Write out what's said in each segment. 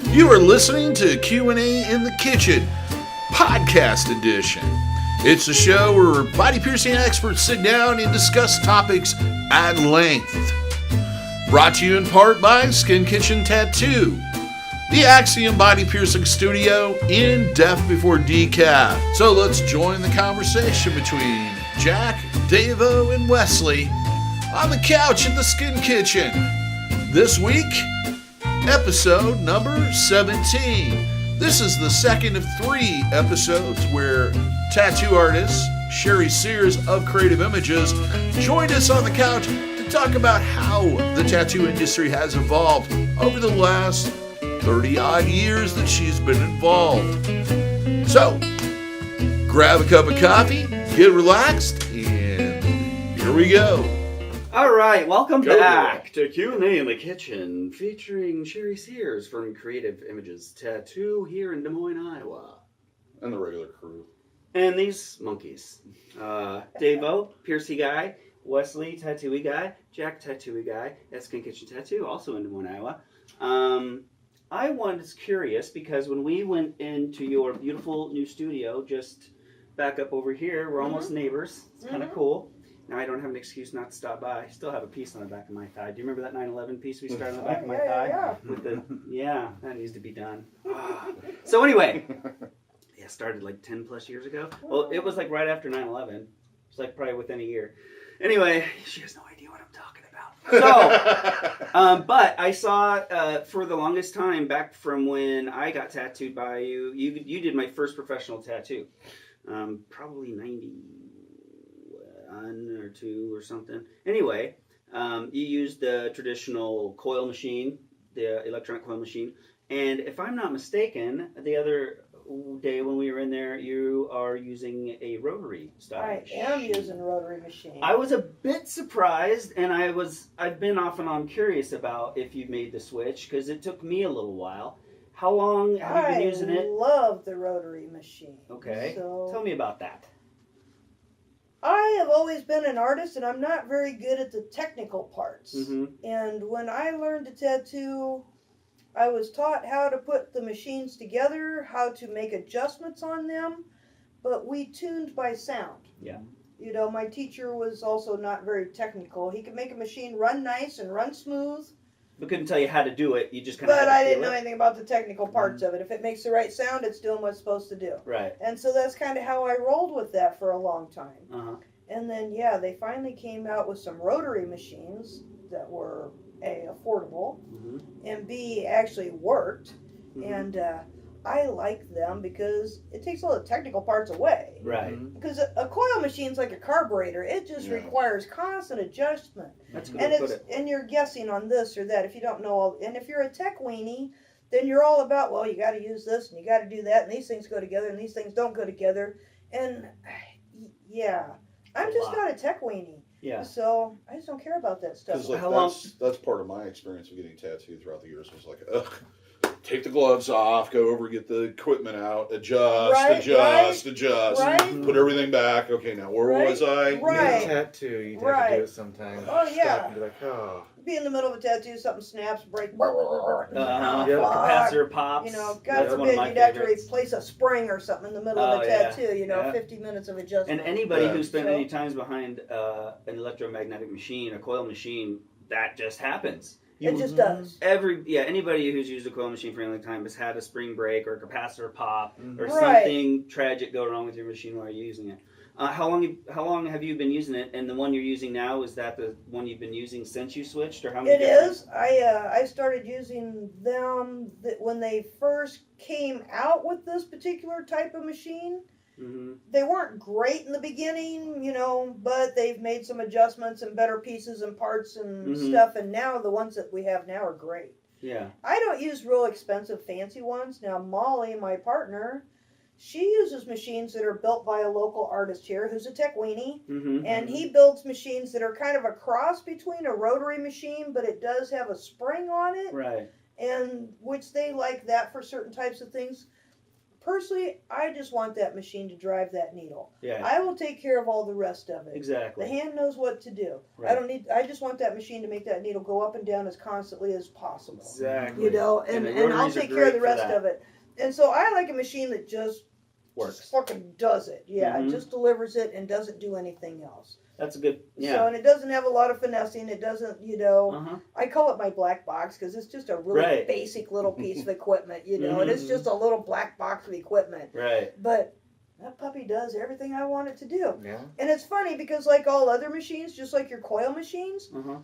You are listening to Q&A in the Kitchen, podcast edition. It's a show where body piercing experts sit down and discuss topics at length. Brought to you in part by Skin Kitchen Tattoo, the Axiom body piercing studio in Death Before Decaf. So let's join the conversation between Jack, DaVo, and Wesley on the couch in the Skin Kitchen. This week, episode number 17. This is the second of 3 episodes where tattoo artist Sherry Sears of Creative Images joined us on the couch to talk about how the tattoo industry has evolved over the last 30-odd years that she's been involved. So, grab a cup of coffee, get relaxed, and here we go. All right, welcome back to Q&A in the Kitchen, featuring Sherry Sears from Creative Images Tattoo here in Des Moines, Iowa. And the regular crew. And these monkeys. DaVo, Piercy guy. Wesley, tattooey guy. Jack, tattooey guy. At Skin Kitchen Tattoo, also in Des Moines, Iowa. I was curious because when we went into your beautiful new studio, just back up over here, we're almost neighbors. It's kind of cool. Now I don't have an excuse not to stop by. I still have a piece on the back of my thigh. Do you remember that 9/11 piece we started on the back of my thigh? Yeah. With that needs to be done. So anyway, started like 10 plus years ago. Well, it was like right after 9/11. It's like probably within a year. Anyway, she has no idea what I'm talking about. So, but I saw for the longest time back from when I got tattooed by you. You did my first professional tattoo, probably 91 or 2 or something. Anyway, you used the traditional coil machine, the electronic coil machine, and if I'm not mistaken, the other day when we were in there, you are using a rotary style. I am using a rotary machine. I was a bit surprised, and I've been off and on curious about if you made the switch, because it took me a little while. How long have you been using it? I love the rotary machine. Okay, so tell me about that. I have always been an artist, and I'm not very good at the technical parts. Mm-hmm. And when I learned to tattoo, I was taught how to put the machines together, how to make adjustments on them, but we tuned by sound. Yeah. You know, my teacher was also not very technical. He could make a machine run nice and run smooth. We couldn't tell you how to do it. You just kind of. But I didn't know anything about the technical parts of it. If it makes the right sound, it's doing what it's supposed to do. Right. And so that's kind of how I rolled with that for a long time. Uh-huh. And then, they finally came out with some rotary machines that were A, affordable, and B, actually worked. And I like them because it takes all the technical parts away. Right. Because a coil machine's like a carburetor. It just requires constant adjustment. That's good. And you're guessing on this or that if you don't know all. And if you're a tech weenie, then you're all about, well, you got to use this and you got to do that, and these things go together and these things don't go together. And I'm just not a tech weenie. Yeah. So I just don't care about that stuff. Because that's part of my experience of getting tattooed throughout the years. Was like, take the gloves off, go over, get the equipment out, adjust, put everything back. Okay, now where was I? Right. Tattoo, you'd have to do it sometimes. Oh, yeah. Stop and be like, oh. Be in the middle of a tattoo, something snaps, break. Capacitor pops. You know, God forbid you'd have to replace a spring or something in the middle of a tattoo. You know, 50 minutes of adjustment. And anybody who spent any times behind an electromagnetic machine, a coil machine, that just happens. It just does. Anybody who's used a coil machine for any time has had a spring break or a capacitor pop or something tragic go wrong with your machine while you're using it. How long have you been using it? And the one you're using now, is that the one you've been using since you switched, or how many? It is. I started using them when they first came out with this particular type of machine. Mm-hmm. They weren't great in the beginning, but they've made some adjustments and better pieces and parts and stuff. And now the ones that we have now are great. Yeah. I don't use real expensive, fancy ones. Now, Molly, my partner, she uses machines that are built by a local artist here who's a tech weenie. And he builds machines that are kind of a cross between a rotary machine, but it does have a spring on it. Right. And which they like that for certain types of things. personally, I just want that machine to drive that needle. Yeah. I will take care of all the rest of it. Exactly. The hand knows what to do. Right. I just want that machine to make that needle go up and down as constantly as possible. Exactly. You know, and the I'll rotaries are take care of the great for rest that. of it. And so I like a machine that just Works. fucking does it. Yeah, Mhm. it just delivers it and doesn't do anything else. That's a good. Yeah. So, and it doesn't have a lot of finessing. It doesn't, you know, Uh-huh. I call it my black box because it's just a really Right. basic little piece of equipment, you know, and it's just a little black box of equipment. Right. But that puppy does everything I want it to do. Yeah. And it's funny because like all other machines, just like your coil machines, Uh-huh.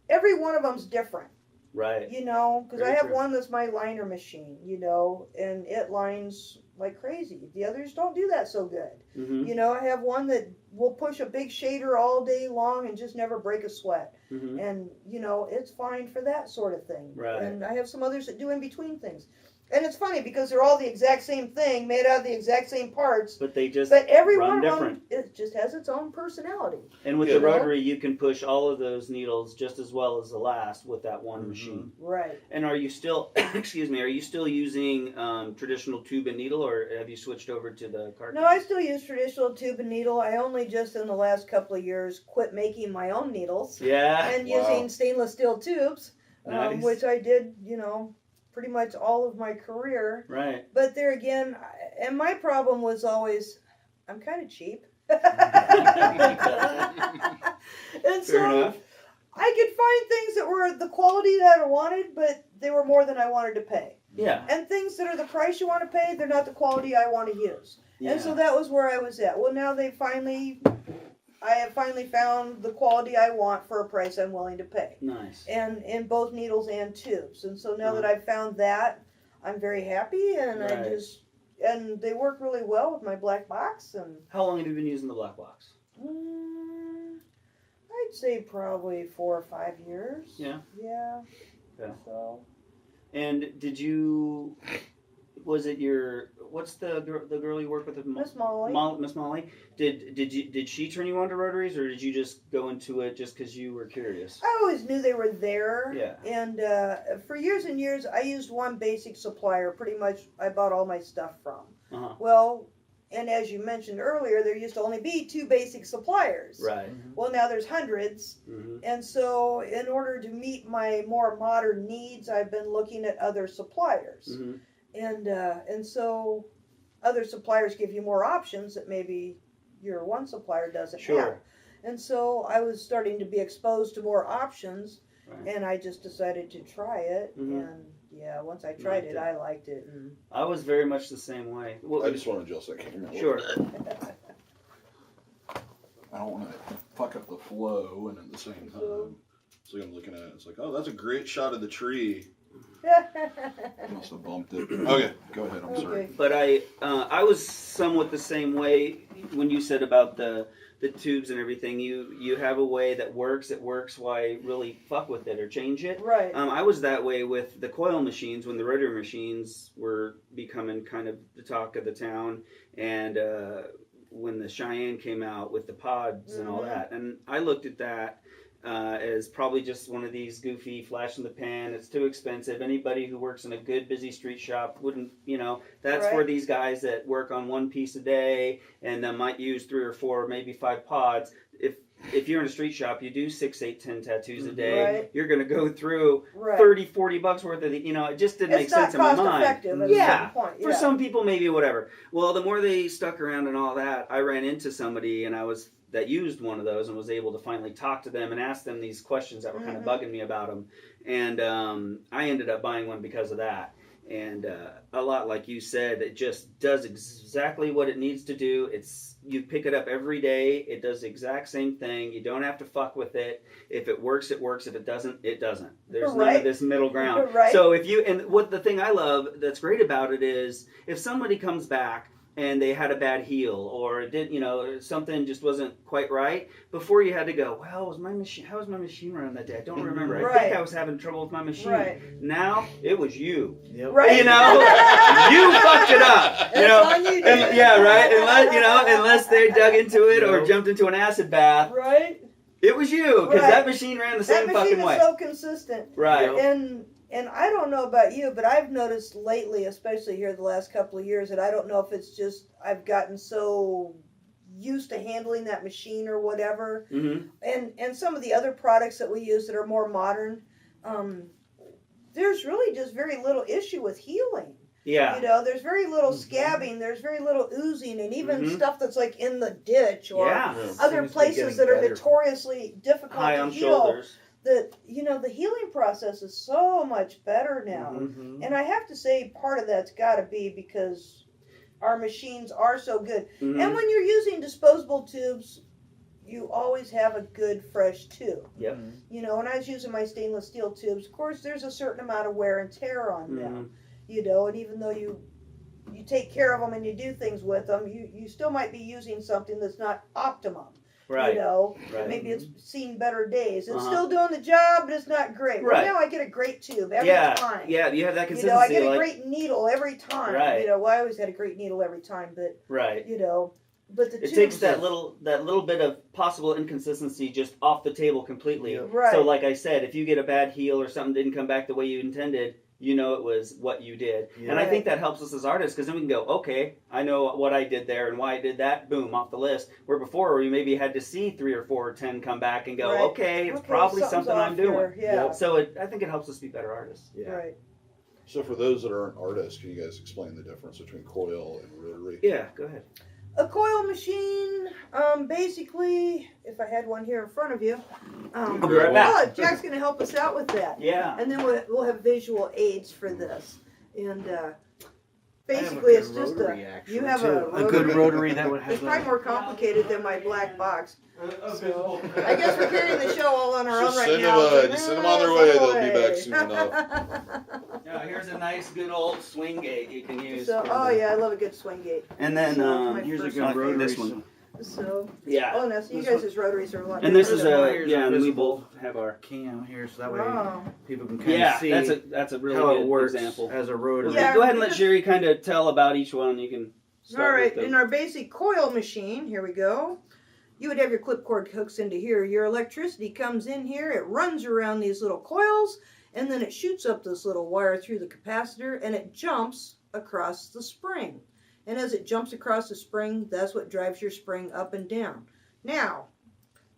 every one of them's different, Right. you know, because I Very have true. one that's my liner machine, you know, and it lines like crazy. The others don't do that so good. Mm-hmm. You know, I have one that will push a big shader all day long and just never break a sweat. Mm-hmm. And, you know, it's fine for that sort of thing. Right. And I have some others that do in between things. And it's funny because they're all the exact same thing, made out of the exact same parts. But they just But every run one of different. them, it just has its own personality. And with Yeah. the rotary, you can push all of those needles just as well as the last with that one Mhm. machine. Right. And are you still, excuse me, are you still using traditional tube and needle, or have you switched over to the cartridge? No, I still use traditional tube and needle. I only just in the last couple of years quit making my own needles Yeah. and Wow. using stainless steel tubes, Nice. which I did, you know, pretty much all of my career. Right. But there again, and my problem was always, I'm kind of cheap. And Fair so enough. I could find things that were the quality that I wanted, but they were more than I wanted to pay. Yeah. And things that are the price you want to pay, they're not the quality I want to use. Yeah. And so that was where I was at. Well, now I have finally found the quality I want for a price I'm willing to pay. Nice. And in both needles and tubes. And so now Uh-huh. that I've found that, I'm very happy, and Right. and they work really well with my black box. And How long have you been using the black box? I'd say probably 4 or 5 years. Yeah. Yeah. Yeah. So And did you? Was it your? What's the girl you work with? Miss Molly. Miss Molly. Did she turn you on to rotaries, or did you just go into it just because you were curious? I always knew they were there. Yeah. And for years and years, I used one basic supplier. Pretty much, I bought all my stuff from. Uh-huh. Well, and as you mentioned earlier, there used to only be 2 basic suppliers. Right. Well, now there's hundreds. Mm-hmm. And so, in order to meet my more modern needs, I've been looking at other suppliers. Mm-hmm. And so, other suppliers give you more options that maybe your one supplier doesn't Sure. have. And so, I was starting to be exposed to more options, Right. and I just decided to try it. Mhm. And yeah, once I tried it, I liked it. And I was very much the same way. Well, I just want to adjust that camera. Sure. I don't want to fuck up the flow, and at the same time, it's like I'm looking at it. It's like, oh, that's a great shot of the tree. I must have bumped it. Okay, go ahead. I'm sorry. Okay. But I was somewhat the same way when you said about the tubes and everything. You have a way that works. It works. Why really fuck with it or change it? Right. I was that way with the coil machines when the rotary machines were becoming kind of the talk of the town, and when the Cheyenne came out with the pods and all Mhm. that, and I looked at that as probably just one of these goofy flash in the pan. It's too expensive. Anybody who works in a good busy street shop wouldn't, that's Right. for these guys that work on one piece a day and might use 3 or 4, maybe 5 pods. If you're in a street shop, you do 6, 8, 10 tattoos a day. Right. You're going to go through Right. 30, 40 bucks worth of it just didn't make It's not sense in my cost mind. effective at Yeah. some point. For some people, maybe whatever. Well, the more they stuck around and all that, I ran into somebody that used one of those and was able to finally talk to them and ask them these questions that were kind of bugging me about them. And I ended up buying one because of that. And a lot like you said, it just does exactly what it needs to do. You pick it up every day. It does the exact same thing. You don't have to fuck with it. If it works, it works. If it doesn't, it doesn't. There's none Right. of this middle ground. Right. So what the thing I love that's great about it is if somebody comes back and they had a bad heel or it did, something just wasn't quite right, before you had to go, well, how was my machine running that day? I don't remember. I Right. think I was having trouble with my machine. Right. Now it was you. Yep. Right. You fucked it up. It's on you, dude. Yeah, right. Unless they dug into it or Nope. jumped into an acid bath, Right. it was you because Right. that machine ran the That same machine fucking is way. so consistent. Right. And And I don't know about you, but I've noticed lately, especially here the last couple of years, and I don't know if it's just I've gotten so used to handling that machine or whatever. Mm-hmm. And some of the other products that we use that are more modern, there's really just very little issue with healing. Yeah. You know, there's very little scabbing, there's very little oozing, and even stuff that's like in the ditch or other places that are notoriously difficult high to on heal. shoulders. That, you know, the healing process is so much better now. Mm-hmm. And I have to say part of that's got to be because our machines are so good. Mm-hmm. And when you're using disposable tubes, you always have a good fresh tube. Yep. You know, when I was using my stainless steel tubes, of course there's a certain amount of wear and tear on them. You know, and even though you take care of them and you do things with them, you still might be using something that's not optimum. Right. You know, Right. maybe it's seen better days. It's still doing the job, but it's not great. Right. Well, now I get a great tube every time. Yeah, you have that You consistency. know, I get a great needle every time. Right. You know, well, I always had a great needle every time, but Right. you know, but the It tubes, takes that little bit of possible inconsistency just off the table completely. Right. So like I said, if you get a bad heel or something didn't come back the way you intended, you know it was what you did. Yeah. And I think that helps us as artists because then we can go, okay, I know what I did there and why I did that, boom, off the list. Where before we maybe had to see 3 or 4 or 10 come back and go, Right. okay, it's probably something's something I'm off doing. here. Yeah. So I think it helps us be better artists. Yeah. Right. So for those that aren't artists, can you guys explain the difference between coil and rotary? Yeah, go ahead. A coil machine, basically, if I had one here in front of you, I'll be right back. oh, Jack's going to help us out with that. Yeah. And then we'll have visual aids for this. And basically, I have a it's good just rotary, a actually, you have too. a good rotary. rotary that would have It's probably more complicated than my black box. So I guess we're carrying the show all on our Just own right send now. them, just send them on their way. They'll be back soon enough. Yeah, here's a nice good old swing gate you can use. So, oh yeah, I love a good swing gate. And then my here's a first good one. rotary. This one. So, Yeah. oh, now, so you guys' rotaries are a lot And this different is than a mine. yeah, and we visible. both have our cam here, so that way Wow. people can kind yeah. of see That's a really how good it works example. as a rotary. Yeah. Go ahead and let Sherry kind of tell about each one. You can. All Start right, with in our basic coil machine, here we go. You would have your clip cord hooks into here. Your electricity comes in here. It runs around these little coils, and then it shoots up this little wire through the capacitor, and it jumps across the spring. And as it jumps across the spring, that's what drives your spring up and down. Now,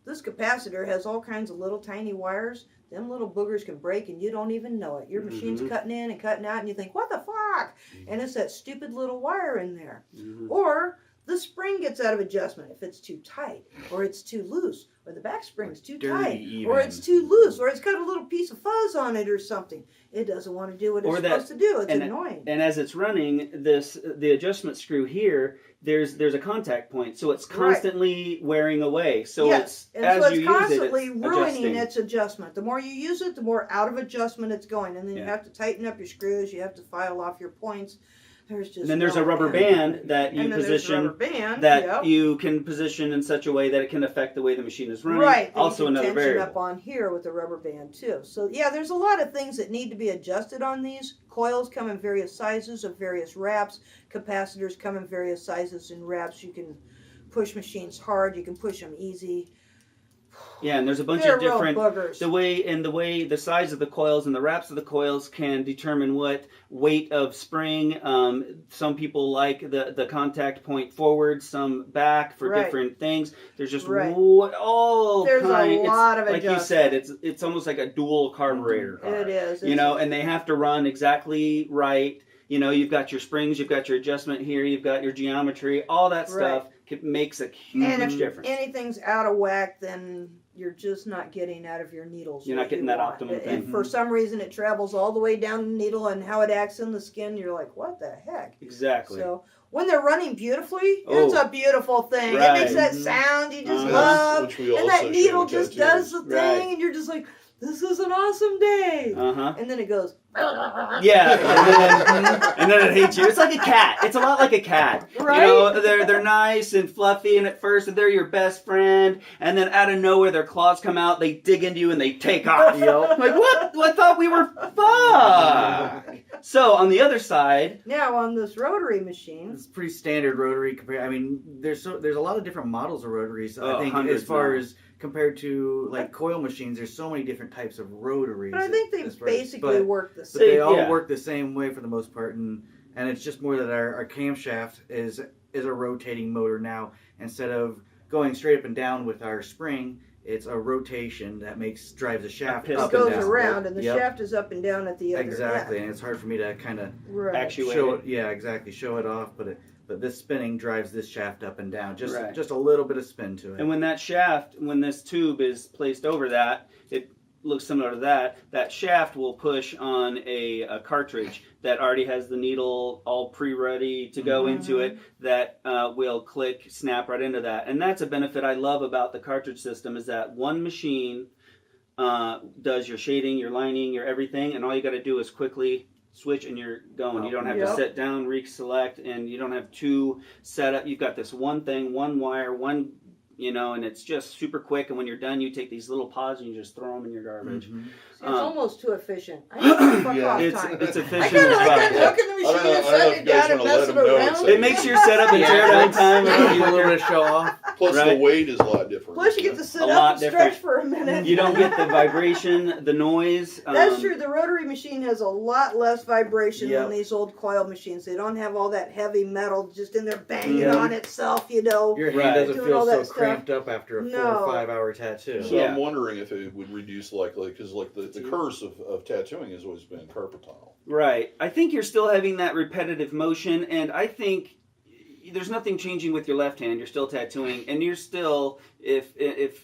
this capacitor has all kinds of little tiny wires. Them little boogers can break and you don't even know it. Your machine's cutting in and cutting out and you think, what the fuck? And it's that stupid little wire in there. Or the spring gets out of adjustment if it's too tight, or it's too loose, or the back spring's too tight, or it's too loose, or it's got a little piece of fuzz on it or something. It doesn't want to do what it's supposed to do. It's annoying. And as it's running, the adjustment screw here, there's a contact point, so it's constantly wearing away. So yes, it's as so you it's use constantly it, it's ruining adjusting. its adjustment. The more you use it, the more out of adjustment it's going, and then you have to tighten up your screws. You have to file off your points. And then there's a rubber band that you position you can position in such a way that it can affect the way the machine is running. Right. Also another tension variable. up on here with the rubber band too. So yeah, there's a lot of things that need to be adjusted on these. Coils come in various sizes of various wraps. Capacitors come in various sizes and wraps. You can push machines hard. You can push them easy. Yeah, and there's a bunch They're of different real buggers. the way the size of the coils and the wraps of the coils can determine what weight of spring. Some people like the contact point forward, some back for different things. There's just all there's kind. a lot of like you said, it's almost like a dual carburetor car. It is. You know, and they have to run exactly right. You know, you've got your springs, you've got your adjustment here, you've got your geometry, all that stuff makes a huge difference. Anything's out of whack, then you're just not getting out of your needles. You're not getting that optimum thing. If for some reason it travels all the way down the needle and how it acts in the skin, you're like, what the heck? Exactly. So when they're running beautifully, it's a beautiful thing. Right. It makes that sound you just love. And that needle just does the thing, and you're just like, this is an awesome day. And then it goes. Yeah, and then it hates you. It's like a cat. It's a lot like a cat. Right? You know, they're nice and fluffy, and at first they're your best friend, and then out of nowhere their claws come out, they dig into you, and they take off. Like, what? I thought we were fuck. So on the other side, now on this rotary machine, it's pretty standard rotary. I mean, there's a lot of different models of rotaries. I think hundreds as far now. as compared to like coil machines, there's so many different types of rotaries. But I think they as far as- basically work the But same. they all Yeah. work the same way for the most part, and it's just more that our camshaft is a rotating motor now. Instead of going straight up and down with our spring, it's a rotation that drives the shaft It up It and goes down. around, and the Yep. shaft is up and down at the other Exactly, end. and it's hard for me to kind of Right. Actuate show it. it. Yeah, exactly. Show it off, but this spinning drives this shaft up and down. Just Right. just a little bit of spin to it. And when this tube is placed over that, it looks similar to that shaft will push on a cartridge that already has the needle all pre-ready to go into it, that will click, snap right into that. And that's a benefit I love about the cartridge system, is that one machine does your shading, your lining, your everything, and all you got to do is quickly switch and you're going. You don't have to Yep. sit down, reselect, and you don't have two set up. You've got this one thing, one wire, and it's just super quick. And when you're done, you take these little pods and you just throw them in your garbage. Mhm. It's almost too efficient. I need to fuck Yeah. off It's time. it's I efficient kind of as like well. unhooking the I don't machine know- and I don't know setting if it you guys down and wanna let messing them know around. it's It makes your setup and Yeah, tear down time. Give you a little bit of show off. Plus, Right. the weight is a lot different. Plus, you get to sit A up lot and stretch different. for a minute. You don't get the vibration, the noise. That's true. The rotary machine has a lot less vibration Yep. than these old coil machines. They don't have all that heavy metal just in there banging Yeah. on itself, you know. Your hand Right. doesn't Doing feel all so that stuff. cramped up after a 4 No. or 5 hour tattoo. So Yeah. I'm wondering if it would reduce because the curse of tattooing has always been carpal tunnel. Right. I think you're still having that repetitive motion, and I think there's nothing changing with your left hand. You're still tattooing, and you're still, if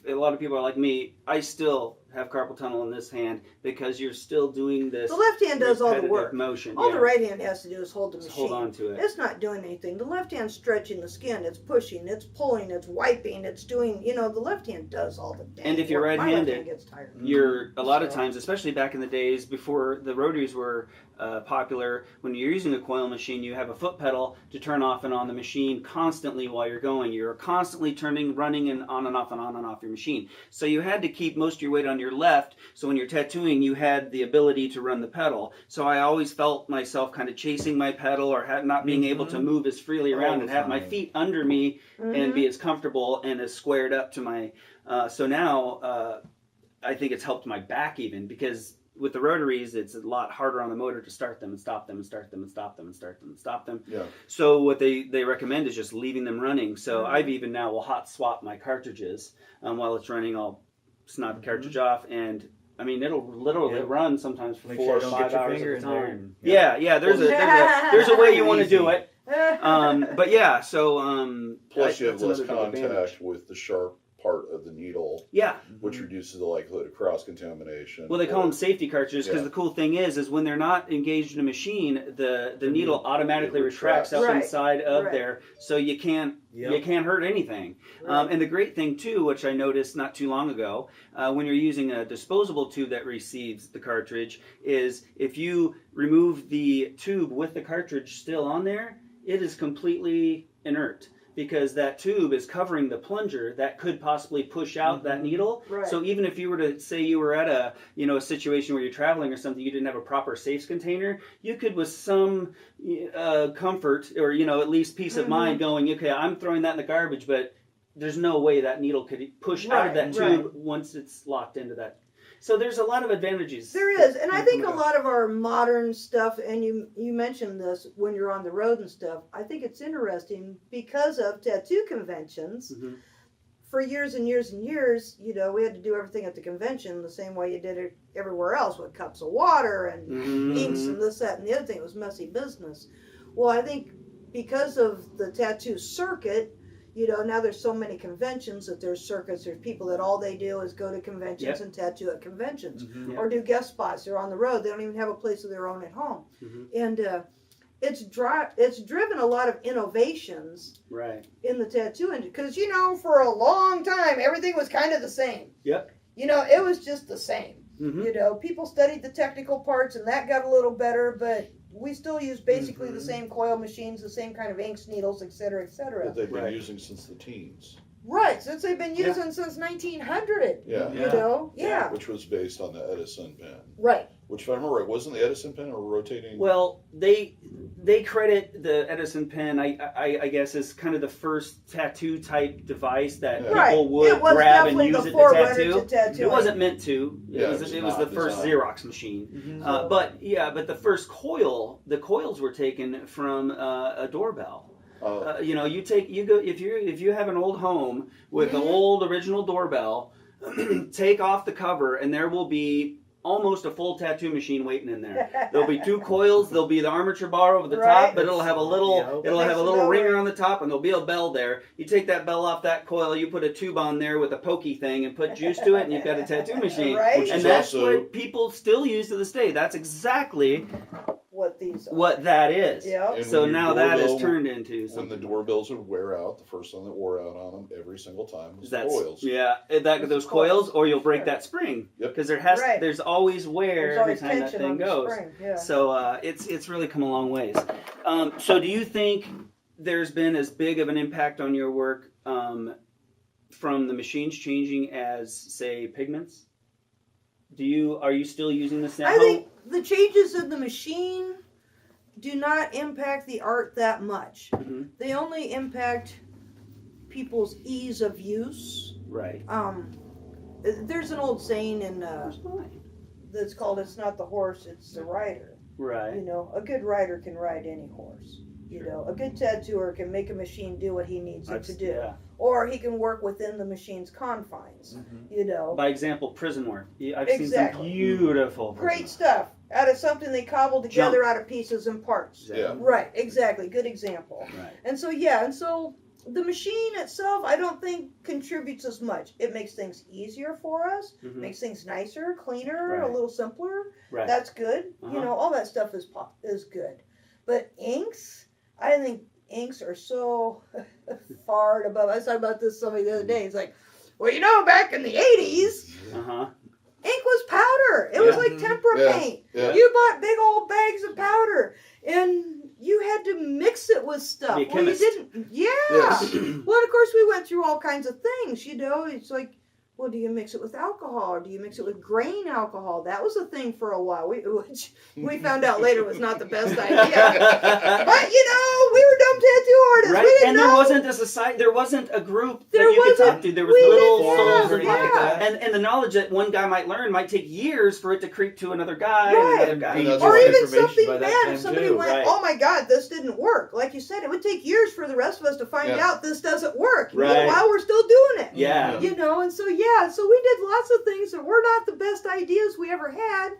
a lot of people are like me, I still have carpal tunnel in this hand because you're still doing this The left hand does all the repetitive work. motion. All yeah. the right hand has to do is hold the Just machine. hold on to it. It's not doing anything. The left hand's stretching the skin. It's pushing. It's pulling. It's wiping. It's doing. The left hand does all the damn And if you're work. My left right-handed, hand gets tired. You're a lot of So- times, especially back in the days before the rotaries were popular, when you're using a coil machine, you have a foot pedal to turn off and on the machine constantly while you're going. You're constantly running and on and off and on and off your machine. So you had to keep most of your weight on your left. So when you're tattooing, you had the ability to run the pedal. So I always felt myself kind of chasing my pedal or not being able to move as freely All around the and have my time. feet under me and Mhm. be as comfortable and as squared up to my. So now I think it's helped my back even, because with the rotaries, it's a lot harder on the motor to start them and stop them and start them and stop them and start them and stop them. Yeah. So what they recommend is just leaving them running. So Mhm. I've even now will hot swap my cartridges while it's running. I'll snap the cartridge off, and I mean it'll literally Yep. run sometimes for Make 4 sure or you don't 5 get your hours finger at a in there time. and- Yeah. There's a way you want to do it. But yeah, so Plus, you have that's less another big advantage. contact with the sharp part of the needle, Yeah. which reduces the likelihood of cross contamination. Well, they call them safety cartridges because Yeah. the cool thing is when they're not engaged in a machine, the needle automatically It retracts up retracts. Right. inside of Right. there, so you can't hurt anything. Right. And the great thing too, which I noticed not too long ago, when you're using a disposable tube that receives the cartridge, is if you remove the tube with the cartridge still on there, it is completely inert. Because that tube is covering the plunger that could possibly push out that needle. Right. So even if you were to say you were at a situation where you're traveling or something, you didn't have a proper safes container, you could with some comfort or at least peace of mind going, okay, I'm throwing that in the garbage, but there's no way that needle could push out of that Right, tube once it's locked into that. So there's a lot of advantages. There is, and I think a lot of our modern stuff, and you mentioned this when you're on the road and stuff, I think it's interesting because of tattoo conventions. Mhm. For years and years and years, we had to do everything at the convention the same way you did it everywhere else with cups of water and Mhm. inks and this, that, and the other thing. It was messy business. Well, I think because of the tattoo circuit, now there's so many conventions that there's circuits. There's people that all they do is go to conventions Yep. and tattoo at conventions. Mhm. Yep. Or do guest spots. They're on the road. They don't even have a place of their own at home. Mhm. And it's driven a lot of innovations Right. in the tattoo industry. Because, for a long time, everything was kind of the same. Yep. It was just the same. Mhm. People studied the technical parts and that got a little better, but we still use basically the same coil machines, the same kind of inks, needles, et cetera, et cetera. that they've been Right. using since the teens. Right, since they've been Yeah. using since 1900. Yeah. Yeah. Which was based on the Edison pen. Right. Which, if I remember right, wasn't the Edison pen a rotating? Well, they credit the Edison pen, I guess, as kind of the first tattoo type device that people would it was grab and definitely use the it to forerunner tattoo. to tattooing. It wasn't meant to. Yeah, it was the first designed. Xerox machine. But the first the coils were taken from a doorbell. If you have an old home with an old original doorbell, take off the cover and there will be almost a full tattoo machine waiting in there. There'll be 2 coils. There'll be the armature bar over the top, but it'll have a little ringer on the top, and there'll be a bell there. You take that bell off that coil, you put a tube on there with a pokey thing, and put juice to it, and you've got a tattoo machine. Right. And that's what people still use to this day. That's exactly what that is. Yep. So now that is turned into something. When the doorbells would wear out, the first thing that wore out on them every single time was the coils. Yeah, those coils, or you'll break that spring. Yep. Because there's always wear every time that thing goes. So it's really come a long ways. So do you think there's been as big of an impact on your work from the machines changing as, say, pigments? Are you still using this now? I think the changes in the machine do not impact the art that much. Mm-hmm. They only impact people's ease of use. Right. There's an old saying that's called "It's not the horse, it's the rider." Right. You know, a good rider can ride any horse. You know, a good tattooer can make a machine do what he needs it to do. Yeah. Or he can work within the machine's confines. Mm-hmm. You know. By example, prison work. I've seen some beautiful great stuff out of something they cobbled together out of pieces and parts. Yeah. Right, exactly. Good example. Right. And so the machine itself, I don't think contributes as much. It makes things easier for us, makes things nicer, cleaner, a little simpler. Right. That's good. You know, all that stuff is good. But inks, I think inks are so far and above. I was talking about this to somebody the other day. It's like, well, you know, back in the 80s, ink was powder. It was like tempera paint. Yeah. You bought big old bags of powder, and you had to mix it with stuff. Be a chemist. You didn't. Yeah. Yes. Well, of course, we went through all kinds of things. You know, it's like, well, do you mix it with alcohol, or do you mix it with grain alcohol? That was a thing for a while, which we found out later was not the best idea. But, you know, we were dumb tattoo artists. Right, We didn't and know. there wasn't a society, there wasn't a group that you could talk to. There was little forums or anything like that. And the knowledge that one guy might learn might take years for it to creep to another guy and another guy. And Or even information something by that bad. time, If somebody too. went, oh my God, this didn't work. Like you said, it would take years for the rest of us to find out this doesn't work. Right. Meanwhile, we're still doing it. Yeah. You know, and so we did lots of things that were not the best ideas we ever had,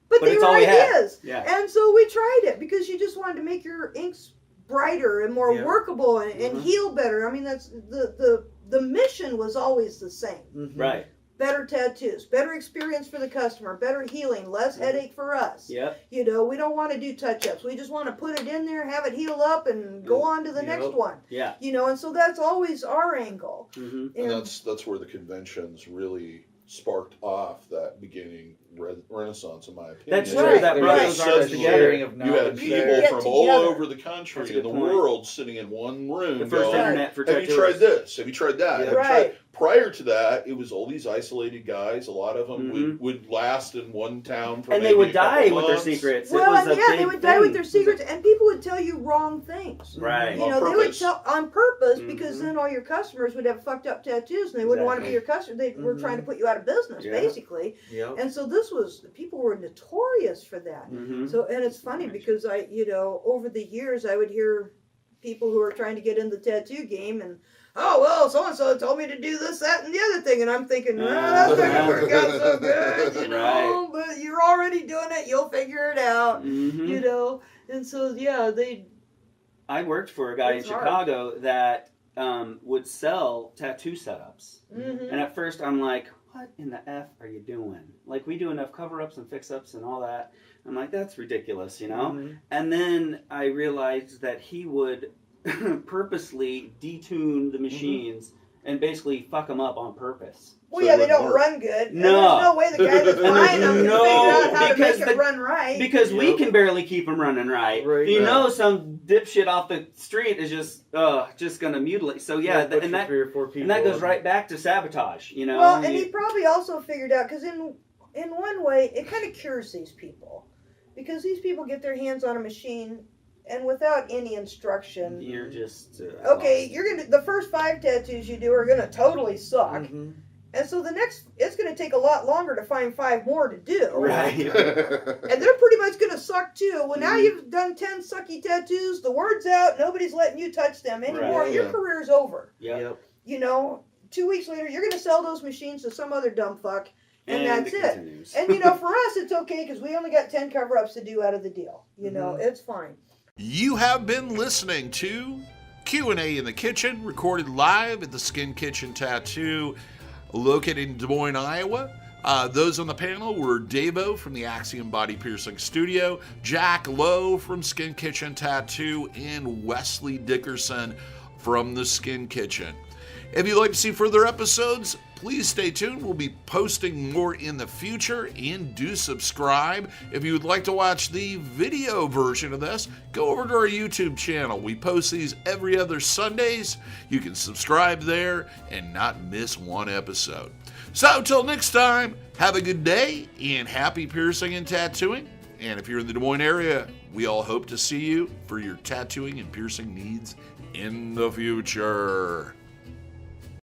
but they it's were all we had. ideas. Yeah. And so we tried it because you just wanted to make your inks brighter and more workable and heal better. I mean, that's the mission was always the same. Right. Better tattoos, better experience for the customer, better healing, less headache for us. Yep. You know, we don't want to do touch-ups. We just want to put it in there, have it heal up, and go on to the next one. Yeah. You know, and so that's always our angle. And that's where the conventions really sparked off that beginning renaissance, in my opinion. That's true. That brought those artists together. You had people from all over the country and the world sitting in one room. The first internet for have you tattooers. tried this? Have you tried that? Have you tried? Prior to that, it was all these isolated guys. A lot of them would last in one town for and maybe they would a couple die with months. their secrets. Well, it was they would die with their secrets, and people would tell you wrong things. Right. You know, they would tell on purpose because then all your customers would have fucked up tattoos, and they wouldn't want to be your customer. They were trying to put you out of business, basically. Yep. And so people were notorious for that. So, and it's funny because over the years, I would hear people who are trying to get in the tattoo game and, oh, well, so-and-so told me to do this, that, and the other thing. And I'm thinking, that's not going to work out so good, you know, but you're already doing it. You'll figure it out, you know. And so, I worked for a guy in Chicago that would sell tattoo setups. And at first I'm like, what in the F are you doing? Like, we do enough cover-ups and fix-ups and all that. I'm like, that's ridiculous, you know? And then I realized that he would purposely detune the machines and basically fuck them up on purpose. Well, yeah, they don't run good. No. And there's no way the guy that's buying them can figure out how to make it run right. Because we can barely keep them running right. You know, some dipshit off the street is just going to mutilate. So, and that 3 or 4 people. And that goes right back to sabotage, you know? Well, and he probably also figured out, because in one way, it kind of cures these people. Because these people get their hands on a machine and without any instruction. You're just Okay, the first 5 tattoos you do are gonna totally suck. Mm-hmm. And so it's going to take a lot longer to find 5 more to do. right. And they're pretty much going to suck too. Well, now you've done 10 sucky tattoos. The word's out. Nobody's letting you touch them anymore. Right. Your career's over. Yep. You know, 2 weeks later, you're going to sell those machines to some other dumb fuck. And that's it. Continues. And, you know, for us, it's okay because we only got 10 cover-ups to do out of the deal. You know, it's fine. You have been listening to Q&A in the Kitchen, recorded live at the Skin Kitchen Tattoo, located in Des Moines, Iowa. Those on the panel were DaVo from the Axiom Body Piercing Studio, Jack Lowe from Skin Kitchen Tattoo, and Wesley Dickerson from the Skin Kitchen. If you'd like to see further episodes, please stay tuned. We'll be posting more in the future, and do subscribe. If you would like to watch the video version of this, go over to our YouTube channel. We post these every other Sundays. You can subscribe there and not miss one episode. So until next time, have a good day and happy piercing and tattooing. And if you're in the Des Moines area, we all hope to see you for your tattooing and piercing needs in the future.